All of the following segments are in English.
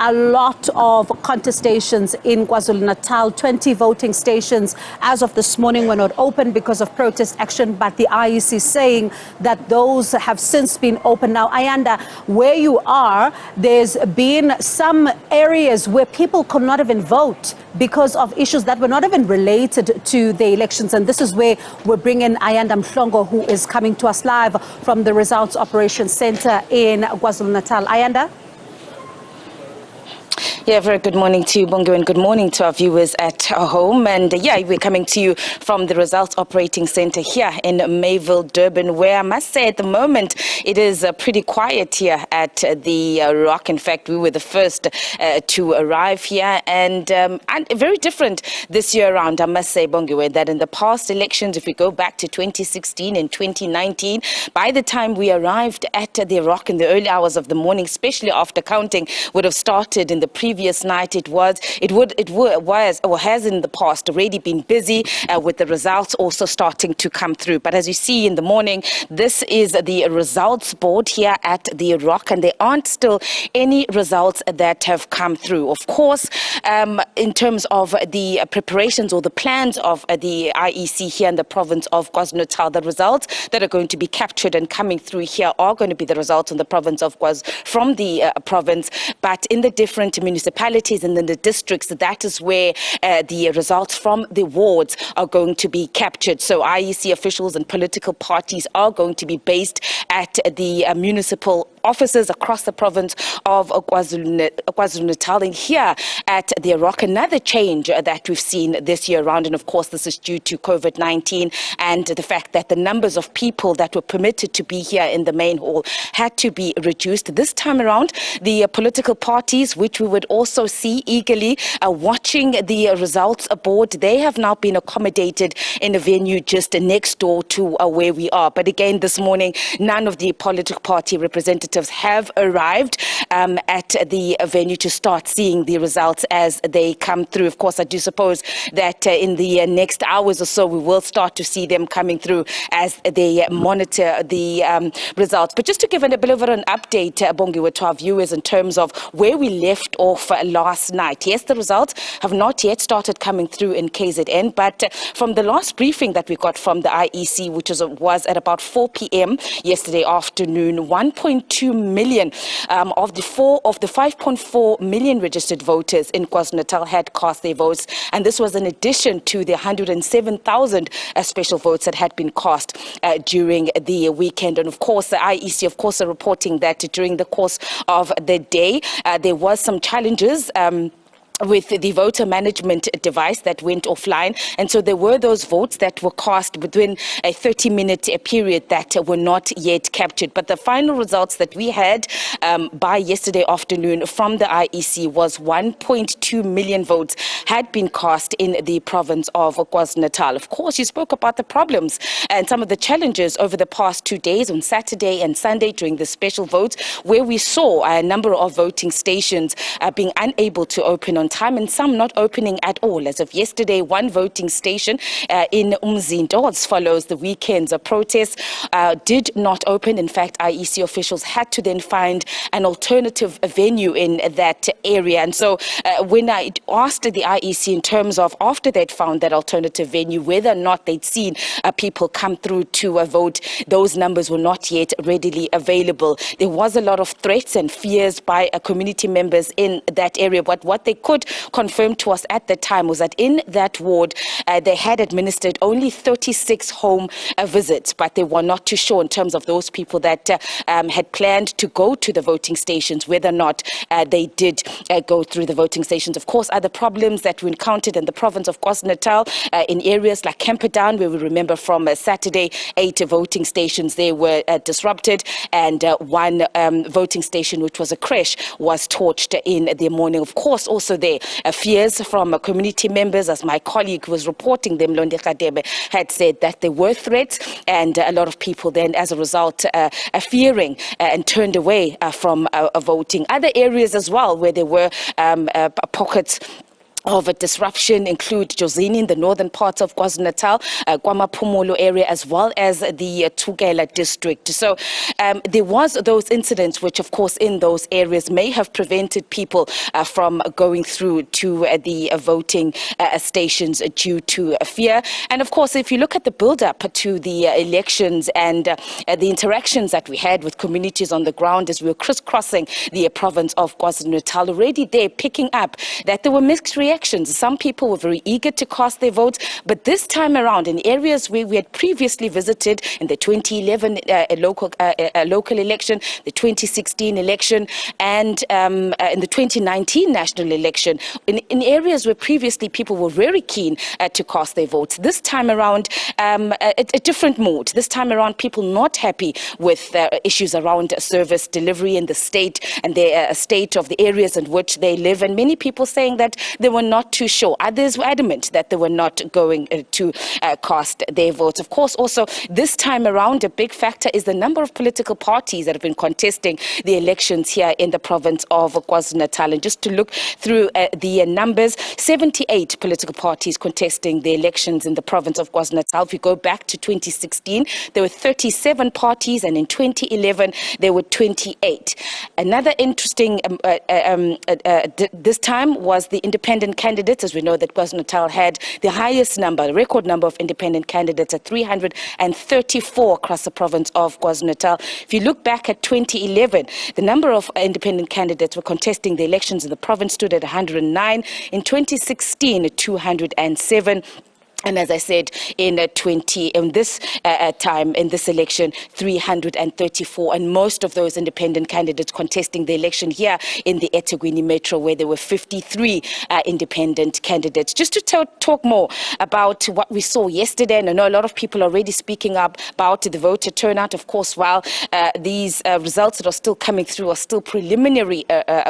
a lot of contestations in KwaZulu-Natal. 20 voting stations as of this morning were not open because of protest action, but the IEC saying that those have since been opened. Now, Ayanda, where you are, there's been some areas where people could not even vote because of issues that were not even related to the elections. And this is where we're bringing Ayanda Mhlongo, who is coming to us live from the Results Operations Center in KwaZulu-Natal. Ayanda? Yeah, very good morning to you, Bongo, and good morning to our viewers at home. And we're coming to you from the Results Operating Center here in Mayville, Durban, where I must say at the moment it is pretty quiet here at the Rock. In fact, we were the first to arrive here, and very different this year around, I must say, Bongo, that in the past elections, if we go back to 2016 and 2019, by the time we arrived at the Rock in the early hours of the morning, especially after counting would have started in the previous night, it was or has in the past already been busy with the results also starting to come through. But as you see in the morning, this is the results board here at the Rock, and there aren't still any results that have come through. Of course, in terms of the preparations or the plans of the IEC here in the province of KwaZulu-Natal, the results that are going to be captured and coming through here are going to be the results in the province of from the province, but in the different municipalities and in the districts, that is where the results from the wards are going to be captured. So IEC officials and political parties are going to be based at the municipal offices across the province of KwaZulu-Natal. And here at the Rock, another change that we've seen this year around, and of course this is due to COVID-19 and the fact that the numbers of people that were permitted to be here in the main hall had to be reduced. This time around, the political parties, which we would also see eagerly watching the results board, they have now been accommodated in a venue just next door to where we are. But again, this morning, none of the political party representatives have arrived at the venue to start seeing the results as they come through. Of course, I do suppose that in the next hours or so, we will start to see them coming through as they monitor the results. But just to give a bit of an update, Bongiwe, to our viewers in terms of where we left off last night. Yes, the results have not yet started coming through in KZN, but from the last briefing that we got from the IEC, which was at about 4 p.m. yesterday afternoon, 1.2 million of the 5.4 million registered voters in KwaZulu-Natal had cast their votes, and this was in addition to the 107,000 special votes that had been cast during the weekend. And of course, the IEC, of course, are reporting that during the course of the day, there was some challenges with the voter management device that went offline. And so there were those votes that were cast within a 30-minute period that were not yet captured. But the final results that we had by yesterday afternoon from the IEC was 1.2 million votes had been cast in the province of KwaZulu-Natal. Of course, you spoke about the problems and some of the challenges over the past 2 days on Saturday and Sunday during the special votes, where we saw a number of voting stations being unable to open on time and some not opening at all. As of yesterday, one voting station in Umzinto, as follows the weekend's protests, did not open. In fact, IEC officials had to then find an alternative venue in that area. And so when I asked the IEC in terms of after they'd found that alternative venue, whether or not they'd seen people come through to vote, those numbers were not yet readily available. There was a lot of threats and fears by community members in that area, but what they could confirm to us at the time was that in that ward, they had administered only 36 home visits, but they were not too sure in terms of those people that had planned to go to the voting stations, whether or not they did go through the voting stations. Of course, other problems that we encountered in the province of KwaZulu-Natal in areas like Camperdown, where we remember from Saturday, 8 voting stations there were disrupted, and one voting station, which was a creche, was torched in the morning. Of course, also there, fears from community members, as my colleague was reporting them, Londe Kadebe, had said that there were threats, and a lot of people then, as a result, fearing and turned away from voting. Other areas as well, where there were pockets of a disruption include Jozini in the northern parts of KwaZulu-Natal, KwaMaphumulo area, as well as the Thukela district. So there was those incidents which, of course, in those areas may have prevented people from going through to the voting stations due to fear. And, of course, if you look at the build-up to the elections and the interactions that we had with communities on the ground as we were crisscrossing the province of KwaZulu-Natal, already there picking up that there were mixed reactions. Some people were very eager to cast their votes, but this time around, in areas where we had previously visited in the 2011 local election, the 2016 election, and in the 2019 national election, in areas where previously people were very keen to cast their votes, this time around, a different mood. This time around, people not happy with issues around service delivery in the state and the state of the areas in which they live, and many people saying that they were not too sure. Others were adamant that they were not going to cast their votes. Of course, also this time around, a big factor is the number of political parties that have been contesting the elections here in the province of KwaZulu-Natal. And just to look through the numbers, 78 political parties contesting the elections in the province of KwaZulu-Natal. If you go back to 2016, there were 37 parties, and in 2011, there were 28. Another interesting this time was the independent candidates. As we know that KwaZulu-Natal had the highest number, the record number of independent candidates at 334 across the province of KwaZulu-Natal. If you look back at 2011, the number of independent candidates were contesting the elections in the province stood at 109. In 2016, 207. And as I said, in this time, in this election, 334. And most of those independent candidates contesting the election here in the Ethekwini Metro, where there were 53 independent candidates. Just to talk more about what we saw yesterday, and I know a lot of people are already speaking up about the voter turnout. Of course, while these results that are still coming through are still preliminary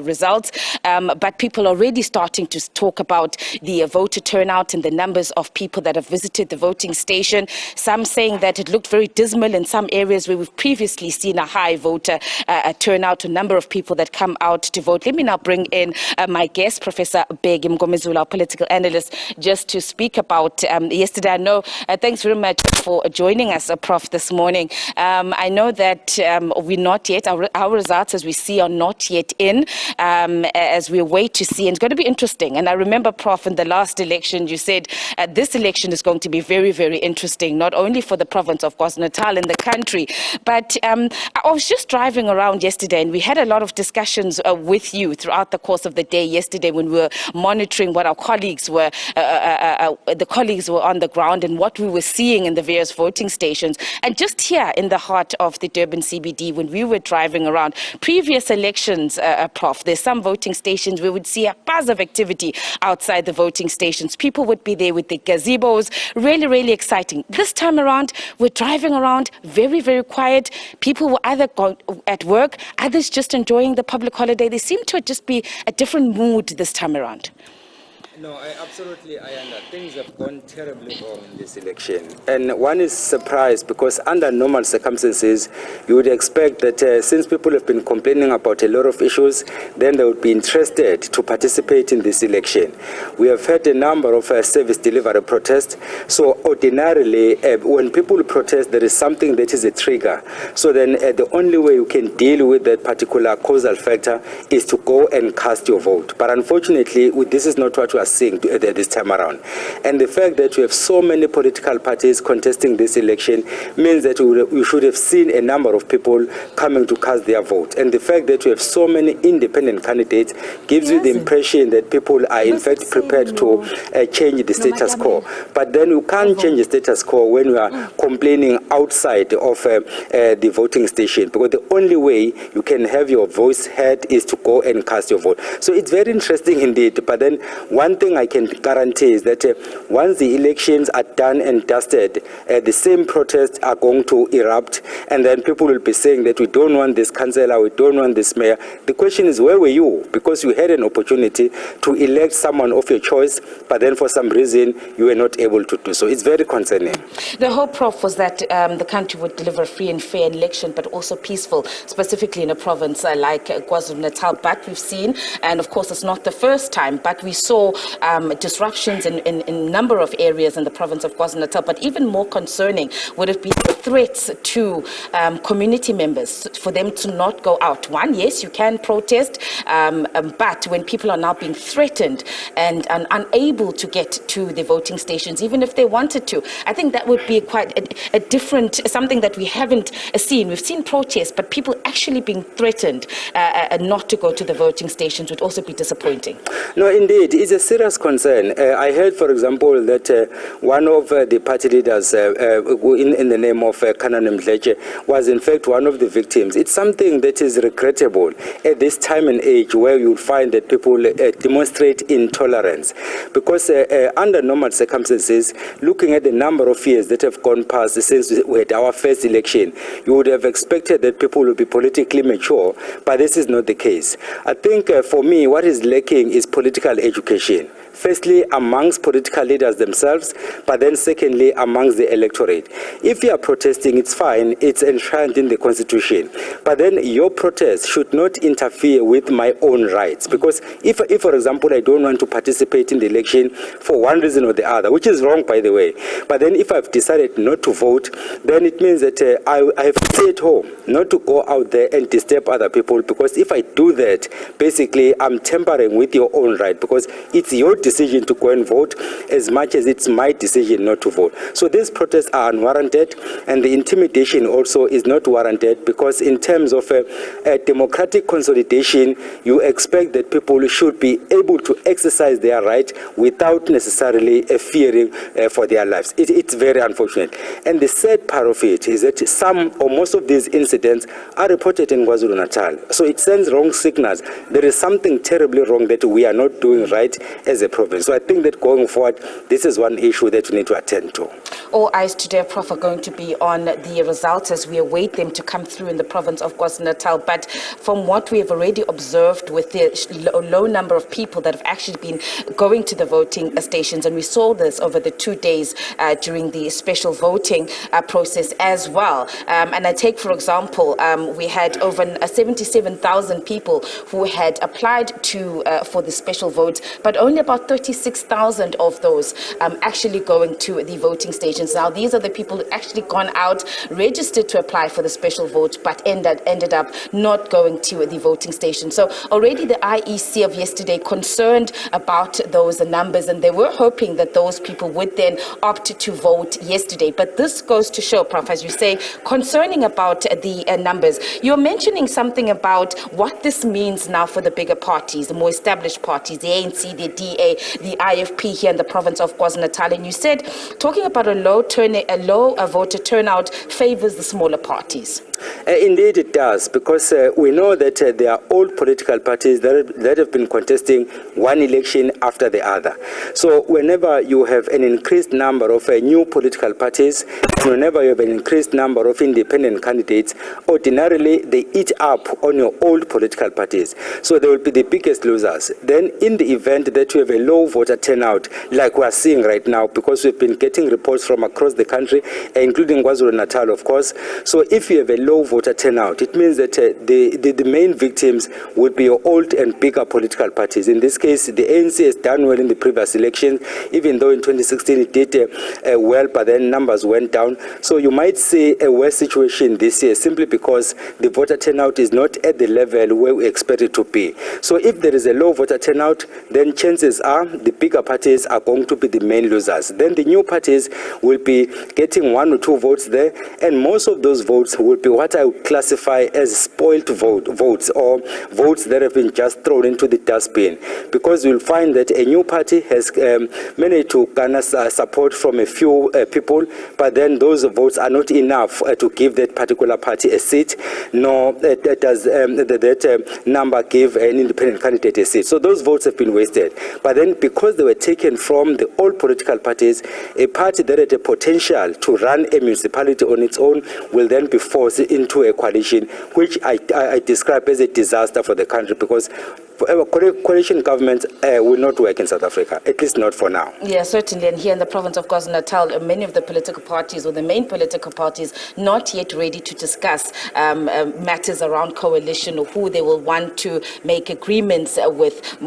results, but people are already starting to talk about the voter turnout and the numbers of people that have visited the voting station. Some saying that it looked very dismal in some areas where we've previously seen a high voter turnout, a number of people that come out to vote. Let me now bring in my guest, Professor Bheki Mngomezulu, our political analyst, just to speak about yesterday. I know, thanks very much for joining us, Prof, this morning. I know that we're not yet, our results as we see are not yet in, as we wait to see. And it's going to be interesting. And I remember, Prof, in the last election, you said this election is going to be very, very interesting, not only for the province of KwaZulu-Natal and the country, but I was just driving around yesterday and we had a lot of discussions with you throughout the course of the day yesterday when we were monitoring what our colleagues were, the colleagues were on the ground and what we were seeing in the various voting stations. And just here in the heart of the Durban CBD, when we were driving around previous elections, Prof, there's some voting stations we would see a buzz of activity outside the voting stations. People would be there with the gazebos, really, really exciting. This time around, we're driving around very, very quiet. People were either at work, others just enjoying the public holiday. They seem to just be a different mood this time around. No, I understand. Things have gone terribly wrong in this election. And one is surprised because under normal circumstances, you would expect that since people have been complaining about a lot of issues, then they would be interested to participate in this election. We have had a number of service delivery protests. So ordinarily, when people protest, there is something that is a trigger. So then the only way you can deal with that particular causal factor is to go and cast your vote. But unfortunately, this is not what we are seeing this time around. And the fact that we have so many political parties contesting this election means that we should have seen a number of people coming to cast their vote. And the fact that we have so many independent candidates gives you the impression that people are in fact prepared to change the status quo. But then you can't change the status quo when you are complaining outside of the voting station, because the only way you can have your voice heard is to go and cast your vote. So it's very interesting indeed. But then one thing I can guarantee is that once the elections are done and dusted, the same protests are going to erupt, and then people will be saying that we don't want this councillor, we don't want this mayor. The question is, where were you? Because you had an opportunity to elect someone of your choice, but then for some reason you were not able to do so. It's very concerning. The hope, Prof, was that the country would deliver a free and fair election, but also peaceful, specifically in a province like KwaZulu-Natal. But we've seen, and of course it's not the first time, but we saw disruptions in a number of areas in the province of KwaZulu-Natal, but even more concerning would have been threats to community members for them to not go out. One, yes, you can protest, but when people are now being threatened and unable to get to the voting stations, even if they wanted to, I think that would be quite a different, something that we haven't seen. We've seen protests, but people actually being threatened not to go to the voting stations would also be disappointing. No, indeed, it's a serious concern. I heard, for example, that one of the party leaders in the name of Kananem Mdletshe was in fact one of the victims. It's something that is regrettable at this time and age where you find that people demonstrate intolerance. Because under normal circumstances, looking at the number of years that have gone past since we had our first election, you would have expected that people would be politically mature, but this is not the case. I think for me, what is lacking is political education. Firstly, amongst political leaders themselves, but then secondly, amongst the electorate. If you are protesting, it's fine, it's enshrined in the Constitution. But then your protest should not interfere with my own rights. Because if for example, I don't want to participate in the election for one reason or the other, which is wrong, by the way, but then if I've decided not to vote, then it means that I have to stay at home, not to go out there and disturb other people. Because if I do that, basically, I'm tampering with your own right, because it's your decision to go and vote as much as it's my decision not to vote. So these protests are unwarranted, and the intimidation also is not warranted, because in terms of a democratic consolidation, you expect that people should be able to exercise their right without necessarily fearing for their lives. It's very unfortunate. And the sad part of it is that some or most of these incidents are reported in KwaZulu-Natal. So it sends wrong signals. There is something terribly wrong that we are not doing right as a province. So I think that going forward, this is one issue that we need to attend to. All eyes today, Prof, are going to be on the results as we await them to come through in the province of KwaZulu-Natal. But from what we have already observed with the low number of people that have actually been going to the voting stations, and we saw this over the 2 days during the special voting process as well. And I take, for example, we had over 77,000 people who had applied to for the special vote, but only about 36,000 of those actually going to the voting stations. Now, these are the people who actually gone out, registered to apply for the special vote, but ended up not going to the voting station. So already the IEC of yesterday concerned about those numbers, and they were hoping that those people would then opt to vote yesterday. But this goes to show, Prof, as you say, concerning about the numbers. You're mentioning something about what this means now for the bigger parties, the more established parties, the ANC, the DA, the IFP here in the province of KwaZulu-Natal. And you said, talking about a low voter turnout favors the smaller parties. Indeed it does, because we know that there are old political parties that have been contesting one election after the other. So whenever you have an increased number of new political parties, whenever you have an increased number of independent candidates, ordinarily they eat up on your old political parties. So they will be the biggest losers. Then in the event that you have a low voter turnout, like we are seeing right now, because we've been getting reports from across the country, including KwaZulu-Natal, of course. So if you have a low voter turnout, it means that the main victims would be your old and bigger political parties. In this case, the ANC has done well in the previous election, even though in 2016 it did well, but then numbers went down. So you might see a worse situation this year, simply because the voter turnout is not at the level where we expect it to be. So if there is a low voter turnout, then chances are the bigger parties are going to be the main losers. Then the new parties will be getting 1 or 2 votes there, and most of those votes will be what I would classify as spoiled votes, or votes that have been just thrown into the dustbin, because you'll find that a new party has managed to garner support from a few people, but then those votes are not enough to give that particular party a seat, nor does that number give an independent candidate a seat. So those votes have been wasted. But then because they were taken from the old political parties, a party that had a potential to run a municipality on its own will then be forced into a coalition, which I describe as a disaster for the country, because coalition governments will not work in South Africa, at least not for now. Yeah, certainly. And here in the province of KwaZulu-Natal, many of the political parties or the main political parties not yet ready to discuss matters around coalition or who they will want to make agreements with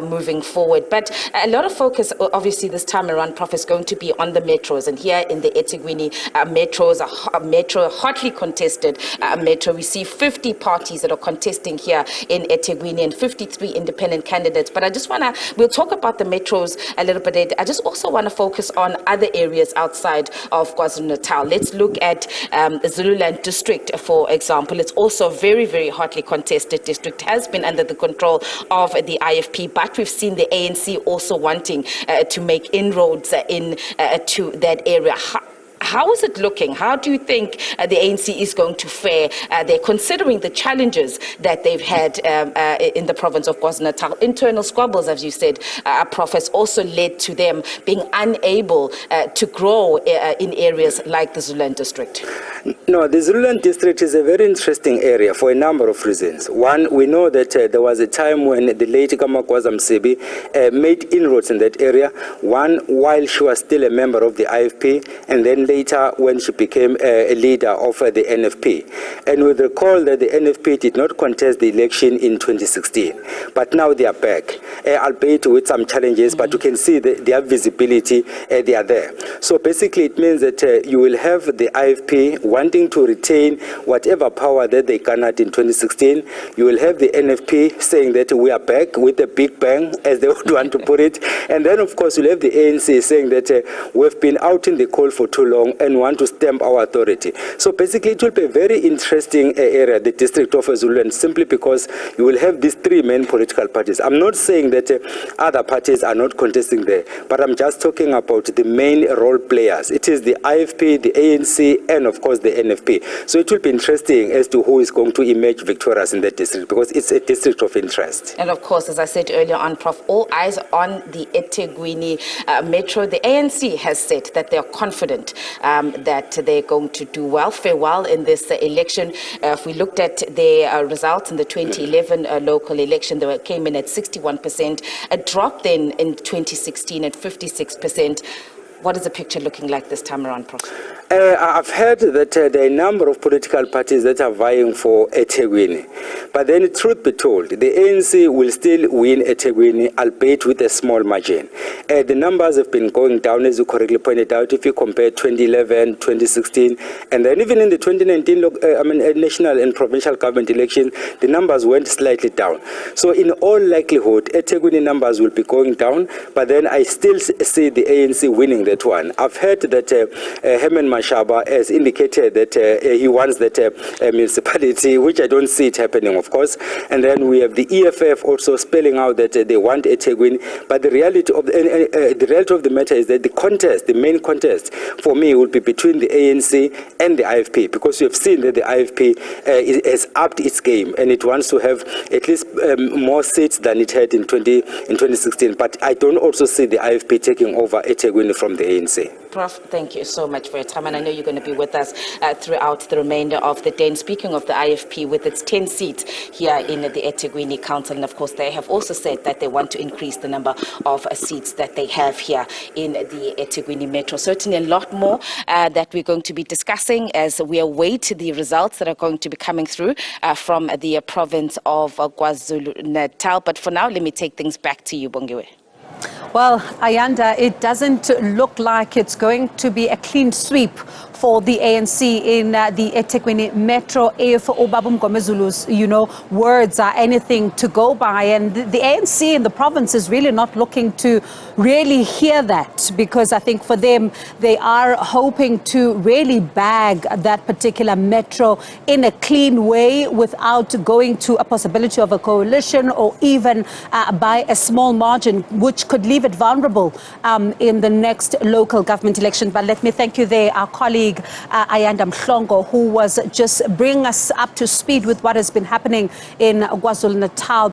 moving forward. But a lot of focus, obviously, this time around, Prof, is going to be on the metros. And here in the Ethekwini metros, a metro hotly contested metro. We see 50 parties that are contesting here in Ethekwini and 53 independent candidates. But I just want to, we'll talk about the metros a little bit. I just also want to focus on other areas outside of KwaZulu-Natal. Let's look at the Zululand district, for example. It's also a very, very hotly contested district, has been under the control of the IFP, but we've seen the ANC also wanting to make inroads to that area. How is it looking? How do you think the ANC is going to fare there, considering the challenges that they've had in the province of KwaZulu-Natal? Internal squabbles, as you said, Prof, has also led to them being unable to grow in areas like the Zululand district. No, the Zululand district is a very interesting area for a number of reasons. One, we know that there was a time when the late Kamakwaza Msebi made inroads in that area. One, while she was still a member of the IFP, and then later when she became a leader of the NFP. And we recall that the NFP did not contest the election in 2016, but now they are back, albeit with some challenges, but you can see their visibility, they are there. So basically it means that you will have the IFP wanting to retain whatever power that they garnered in 2016. You will have the NFP saying that we are back with a big bang, as they would want to put it. And then of course you'll have the ANC saying that we've been out in the cold for too long and want to stamp our authority. So basically it will be a very interesting area, the district of Zululand, simply because you will have these three main political parties. I'm not saying that other parties are not contesting there, but I'm just talking about the main role players. It is the IFP, the ANC, and of course the NFP. So it will be interesting as to who is going to emerge victorious in that district, because it's a district of interest. And of course, as I said earlier on, Prof, all eyes on the Ethekwini metro. The ANC has said that they are confident that they're going to do well, fare well in this election. If we looked at their results in the 2011 local election, they came in at 61%, a drop then in 2016 at 56%. What is the picture looking like this time around, Prof? I've heard that there are a number of political parties that are vying for Ethekwini. But then, truth be told, the ANC will still win Ethekwini, albeit with a small margin. The numbers have been going down, as you correctly pointed out, if you compare 2011, 2016, and then even in the 2019 national and provincial government election, the numbers went slightly down. So in all likelihood, Ethekwini numbers will be going down, but then I still see the ANC winning that one. I've heard that Herman Mashaba has indicated that he wants that municipality, which I don't see it happening, of course. And then we have the EFF also spelling out that they want Ethekwini. But the reality of the matter is that the contest, the main contest, for me, will be between the ANC and the IFP, because we have seen that the IFP has upped its game and it wants to have at least more seats than it had in 2016. But I don't also see the IFP taking over Ethekwini from the ANC. Prof, thank you so much for your time, and I know you're going to be with us throughout the remainder of the day. And speaking of the IFP, with its 10 seats here in the Ethekwini Council, and of course they have also said that they want to increase the number of seats that they have here in the Ethekwini Metro. Certainly a lot more that we're going to be discussing as we await the results that are going to be coming through from the province of KwaZulu-Natal. But for now, let me take things back to you, Bongiwe. Well, Ayanda, it doesn't look like it's going to be a clean sweep for the ANC in the Ethekwini Metro if Obabum Gomezulu's, words are anything to go by. And the ANC in the province is really not looking to really hear that, because I think for them, they are hoping to really bag that particular metro in a clean way without going to a possibility of a coalition or even by a small margin, which could leave it vulnerable in the next local government election. But let me thank you there, our colleague Ayanda Mhlongo, who was just bringing us up to speed with what has been happening in KwaZulu-Natal.